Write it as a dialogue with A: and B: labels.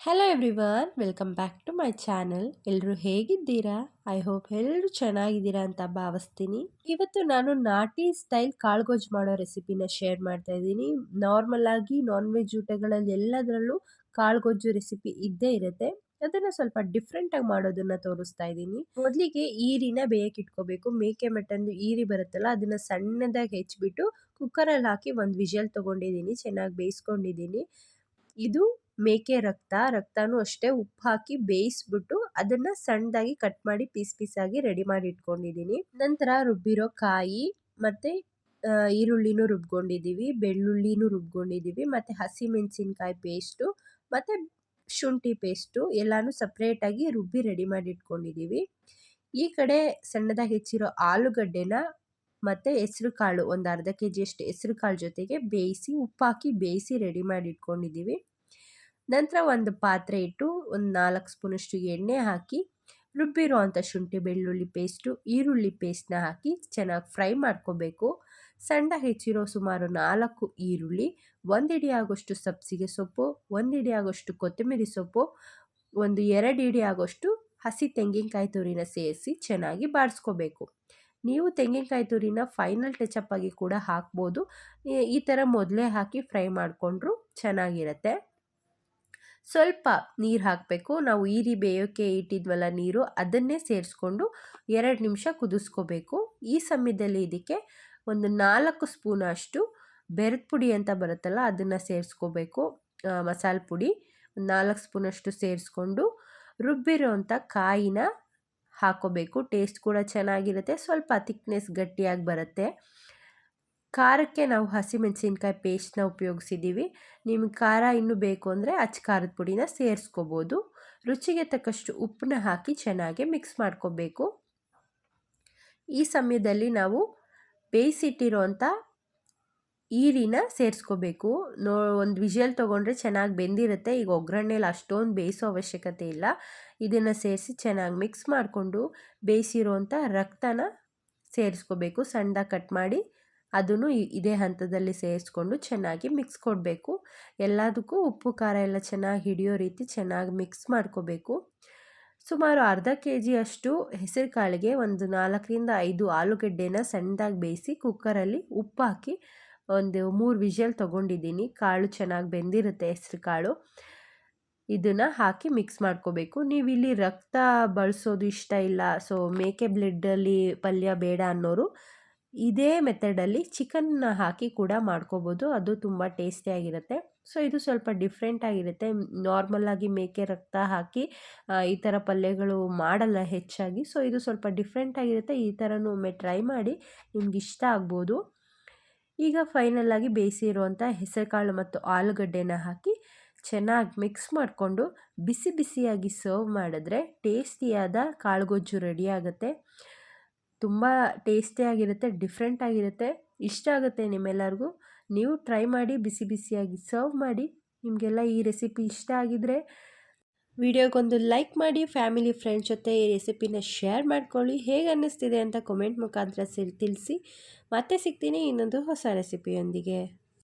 A: Hello everyone, welcome back to my channel. ಎಲ್ಲರೂ ಹೇಗಿದ್ದೀರಾ? I hope ಎಲ್ಲರೂ ಚೆನ್ನಾಗಿದ್ದೀರಾ ಅಂತ ಭಾವಿಸ್ತೀನಿ. ಇವತ್ತು ನಾನು ನಾಟಿ ಸ್ಟೈಲ್ ಕಾಳುಗೊಜ್ಜು ಮಾಡೋ ರೆಸಿಪಿನ ಶೇರ್ ಮಾಡ್ತಾ ಇದ್ದೀನಿ. ನಾರ್ಮಲ್ ಆಗಿ ನಾನ್ ವೆಜ್ ಊಟಗಳಲ್ಲಿ ಎಲ್ಲದರಲ್ಲೂ ಕಾಳುಗೊಜ್ಜು ರೆಸಿಪಿ ಇದ್ದೇ ಇರುತ್ತೆ. ಅದನ್ನ ಸ್ವಲ್ಪ ಡಿಫ್ರೆಂಟ್ ಆಗಿ ಮಾಡೋದನ್ನ ತೋರಿಸ್ತಾ ಇದ್ದೀನಿ. ಮೊದಲಿಗೆ ಈರಿನ ಬೇಯಕ್ಕೆ ಇಟ್ಕೋಬೇಕು. ಮೇಕೆ ಮಟನ್ ಈರಿ ಬರುತ್ತಲ್ಲ, ಅದನ್ನ ಸಣ್ಣದಾಗಿ ಹೆಚ್ಚಿಬಿಟ್ಟು ಕುಕ್ಕರಲ್ಲಿ ಹಾಕಿ ಒಂದು ವಿಷಲ್ ತಗೊಂಡಿದ್ದೀನಿ. ಚೆನ್ನಾಗಿ ಬೇಯಿಸ್ಕೊಂಡಿದ್ದೀನಿ. ಇದು ಮೇಕೆ ರಕ್ತನೂ ಅಷ್ಟೇ ಉಪ್ಪು ಹಾಕಿ ಬೇಯಿಸ್ಬಿಟ್ಟು ಅದನ್ನ ಸಣ್ಣದಾಗಿ ಕಟ್ ಮಾಡಿ ಪೀಸ್ ಆಗಿ ರೆಡಿ ಮಾಡಿ ಇಟ್ಕೊಂಡಿದ್ದೀನಿ. ನಂತರ ರುಬ್ಬಿರೋ ಕಾಯಿ ಮತ್ತೆ ಈರುಳ್ಳಿನೂ ರುಬ್ಕೊಂಡಿದ್ದೀವಿ, ಬೆಳ್ಳುಳ್ಳಿನೂ ರುಬ್ಕೊಂಡಿದ್ದೀವಿ, ಮತ್ತೆ ಹಸಿಮೆಣಸಿನ್ಕಾಯಿ ಪೇಸ್ಟು ಮತ್ತೆ ಶುಂಠಿ ಪೇಸ್ಟು ಎಲ್ಲಾನು ಸಪ್ರೇಟಾಗಿ ರುಬ್ಬಿ ರೆಡಿ ಮಾಡಿ ಇಟ್ಕೊಂಡಿದ್ದೀವಿ. ಈ ಕಡೆ ಸಣ್ಣದಾಗಿ ಹೆಚ್ಚಿರೋ ಆಲೂಗಡ್ಡೆನ ಮತ್ತು ಹೆಸರು ಕಾಳು ಒಂದು ಅರ್ಧ kg ಅಷ್ಟು ಹೆಸರು ಕಾಳು ಜೊತೆಗೆ ಬೇಯಿಸಿ ಉಪ್ಪಾಕಿ ಬೇಯಿಸಿ ರೆಡಿ ಮಾಡಿ ಇಟ್ಕೊಂಡಿದ್ದೀವಿ. ನಂತರ ಒಂದು ಪಾತ್ರೆ ಇಟ್ಟು ಒಂದು 4 ಸ್ಪೂನಷ್ಟು ಎಣ್ಣೆ ಹಾಕಿ ರುಬ್ಬಿರೋ ಅಂಥ ಶುಂಠಿ ಬೆಳ್ಳುಳ್ಳಿ ಪೇಸ್ಟು ಈರುಳ್ಳಿ ಪೇಸ್ಟ್ನ ಹಾಕಿ ಚೆನ್ನಾಗಿ ಫ್ರೈ ಮಾಡ್ಕೋಬೇಕು. ಸಣ್ಣದಾಗಿ ಹೆಚ್ಚಿರೋ ಸುಮಾರು 4 ಈರುಳ್ಳಿ, 1 ಹಿಡಿ ಆಗೋಷ್ಟು ಸಬ್ಸಿಗೆ ಸೊಪ್ಪು, 1 ಹಿಡಿ ಆಗೋಷ್ಟು ಕೊತ್ತಂಬರಿ ಸೊಪ್ಪು, ಒಂದು 2 ಹಿಡಿ ಆಗೋಷ್ಟು ಹಸಿ ತೆಂಗಿನಕಾಯಿ ತುರಿನ ಸೇರಿಸಿ ಚೆನ್ನಾಗಿ ಬಾಡಿಸ್ಕೋಬೇಕು. ನೀವು ತೆಂಗಿನಕಾಯಿ ತುರಿನ ಫೈನಲ್ ಟಚಪ್ ಆಗಿ ಕೂಡ ಹಾಕ್ಬೋದು. ಈ ಥರ ಮೊದಲೇ ಹಾಕಿ ಫ್ರೈ ಮಾಡಿಕೊಂಡ್ರು ಚೆನ್ನಾಗಿರುತ್ತೆ. ಸ್ವಲ್ಪ ನೀರು ಹಾಕಬೇಕು. ನಾವು ಈರಿ ಬೇಯೋಕ್ಕೆ ಇಟ್ಟಿದ್ವಲ್ಲ ನೀರು, ಅದನ್ನೇ ಸೇರಿಸ್ಕೊಂಡು 2 ನಿಮಿಷ ಕುದಿಸ್ಕೋಬೇಕು. ಈ ಸಮಯದಲ್ಲಿ ಇದಕ್ಕೆ ಒಂದು 4 ಸ್ಪೂನ್ ಅಷ್ಟು ಬೆರದ ಪುಡಿ ಅಂತ ಬರುತ್ತಲ್ಲ, ಅದನ್ನು ಸೇರಿಸ್ಕೋಬೇಕು. ಮಸಾಲೆ ಪುಡಿ 4 ಸ್ಪೂನಷ್ಟು ಸೇರಿಸ್ಕೊಂಡು ರುಬ್ಬಿರೋಂಥ ಕಾಯಿನ ಹಾಕೋಬೇಕು. ಟೇಸ್ಟ್ ಕೂಡ ಚೆನ್ನಾಗಿರುತ್ತೆ, ಸ್ವಲ್ಪ ಥಿಕ್ನೆಸ್ ಗಟ್ಟಿಯಾಗಿ ಬರುತ್ತೆ. ಖಾರಕ್ಕೆ ನಾವು ಹಸಿಮೆಣಸಿನ್ಕಾಯಿ ಪೇಸ್ಟ್ನ ಉಪಯೋಗಿಸಿದ್ದೀವಿ. ನಿಮಗೆ ಖಾರ ಇನ್ನೂ ಬೇಕು ಅಂದರೆ ಖಾರದ ಪುಡಿನ ಸೇರಿಸ್ಕೋಬೋದು. ರುಚಿಗೆ ತಕ್ಕಷ್ಟು ಉಪ್ಪನ್ನ ಹಾಕಿ ಚೆನ್ನಾಗಿ ಮಿಕ್ಸ್ ಮಾಡ್ಕೋಬೇಕು. ಈ ಸಮಯದಲ್ಲಿ ನಾವು ಬೇಯಿಸಿಟ್ಟಿರೋಂಥ ಈರಿನ ಸೇರಿಸ್ಕೋಬೇಕು. ಒಂದು ವಿಷಲ್ ತೊಗೊಂಡ್ರೆ ಚೆನ್ನಾಗಿ ಬೆಂದಿರುತ್ತೆ. ಈಗ ಒಗ್ಗರಣೆಲಿ ಅಷ್ಟೊಂದು ಬೇಯಿಸೋ ಅವಶ್ಯಕತೆ ಇಲ್ಲ. ಇದನ್ನು ಸೇರಿಸಿ ಚೆನ್ನಾಗಿ ಮಿಕ್ಸ್ ಮಾಡಿಕೊಂಡು ಬೇಯಿಸಿರೋಂಥ ರಕ್ತನ ಸೇರಿಸ್ಕೋಬೇಕು. ಸಣ್ಣದಾಗಿ ಕಟ್ ಮಾಡಿ ಅದನ್ನು ಇದೇ ಹಂತದಲ್ಲಿ ಸೇರಿಸ್ಕೊಂಡು ಚೆನ್ನಾಗಿ ಮಿಕ್ಸ್ ಕೊಡಬೇಕು. ಎಲ್ಲದಕ್ಕೂ ಉಪ್ಪು ಖಾರ ಎಲ್ಲ ಚೆನ್ನಾಗಿ ಹಿಡಿಯೋ ರೀತಿ ಚೆನ್ನಾಗಿ ಮಿಕ್ಸ್ ಮಾಡ್ಕೋಬೇಕು. ಸುಮಾರು ಅರ್ಧ kg ಅಷ್ಟು ಹೆಸರು ಕಾಳಿಗೆ ಒಂದು 4ರಿಂದ 5 ಆಲೂಗಡ್ಡೆನ ಸಣ್ಣದಾಗಿ ಬೇಯಿಸಿ ಕುಕ್ಕರಲ್ಲಿ ಉಪ್ಪು ಹಾಕಿ ಒಂದು 3 ವಿಷಲ್ ತೊಗೊಂಡಿದ್ದೀನಿ. ಕಾಳು ಚೆನ್ನಾಗಿ ಬೆಂದಿರುತ್ತೆ ಹೆಸರು ಕಾಳು. ಇದನ್ನು ಹಾಕಿ ಮಿಕ್ಸ್ ಮಾಡ್ಕೋಬೇಕು. ನೀವು ಇಲ್ಲಿ ರಕ್ತ ಬಳಸೋದು ಇಷ್ಟ ಇಲ್ಲ, ಸೊ ಮೇಕೆ ಬ್ಲಡ್ಡಲ್ಲಿ ಪಲ್ಯ ಬೇಡ ಅನ್ನೋರು ಇದೇ ಮೆಥಡಲ್ಲಿ ಚಿಕನ್ನ ಹಾಕಿ ಕೂಡ ಮಾಡ್ಕೋಬೋದು. ಅದು ತುಂಬ ಟೇಸ್ಟಿಯಾಗಿರುತ್ತೆ. ಸೊ ಇದು ಸ್ವಲ್ಪ ಡಿಫ್ರೆಂಟ್ ಆಗಿರುತ್ತೆ. ನಾರ್ಮಲಾಗಿ ಮೇಕೆ ರಕ್ತ ಹಾಕಿ ಈ ಥರ ಪಲ್ಯಗಳು ಮಾಡಲ್ಲ ಹೆಚ್ಚಾಗಿ. ಸೊ ಇದು ಸ್ವಲ್ಪ ಡಿಫ್ರೆಂಟ್ ಆಗಿರುತ್ತೆ. ಈ ಥರನೂ ಒಮ್ಮೆ ಟ್ರೈ ಮಾಡಿ, ನಿಮ್ಗೆ ಇಷ್ಟ ಆಗ್ಬೋದು. ಈಗ ಫೈನಲಾಗಿ ಬೇಯಿಸಿರುವಂಥ ಹೆಸರುಕಾಳು ಮತ್ತು ಆಲೂಗಡ್ಡೆನ ಹಾಕಿ ಚೆನ್ನಾಗಿ ಮಿಕ್ಸ್ ಮಾಡಿಕೊಂಡು ಬಿಸಿಯಾಗಿ ಸರ್ವ್ ಮಾಡಿದ್ರೆ ಟೇಸ್ಟಿಯಾದ ಕಾಳುಗೊಜ್ಜು ರೆಡಿ ಆಗುತ್ತೆ. ತುಂಬ ಟೇಸ್ಟಿಯಾಗಿರುತ್ತೆ, ಡಿಫ್ರೆಂಟ್ ಆಗಿರುತ್ತೆ, ಇಷ್ಟ ಆಗುತ್ತೆ ನಿಮ್ಮೆಲ್ಲರಿಗೂ. ನೀವು ಟ್ರೈ ಮಾಡಿ, ಬಿಸಿಯಾಗಿ ಸರ್ವ್ ಮಾಡಿ. ನಿಮಗೆಲ್ಲ ಈ ರೆಸಿಪಿ ಇಷ್ಟ ಆಗಿದ್ರೆ ವಿಡಿಯೋಗೊಂದು ಲೈಕ್ ಮಾಡಿ, ಫ್ಯಾಮಿಲಿ ಫ್ರೆಂಡ್ಸ್ ಜೊತೆ ಈ ರೆಸಿಪಿನ ಶೇರ್ ಮಾಡ್ಕೊಳ್ಳಿ. ಹೇಗೆ ಅನ್ನಿಸ್ತಿದೆ ಅಂತ ಕಮೆಂಟ್ ಮುಖಾಂತರ ತಿಳಿಸಿ. ಮತ್ತೆ ಸಿಗ್ತೀನಿ ಇನ್ನೊಂದು ಹೊಸ ರೆಸಿಪಿಯೊಂದಿಗೆ.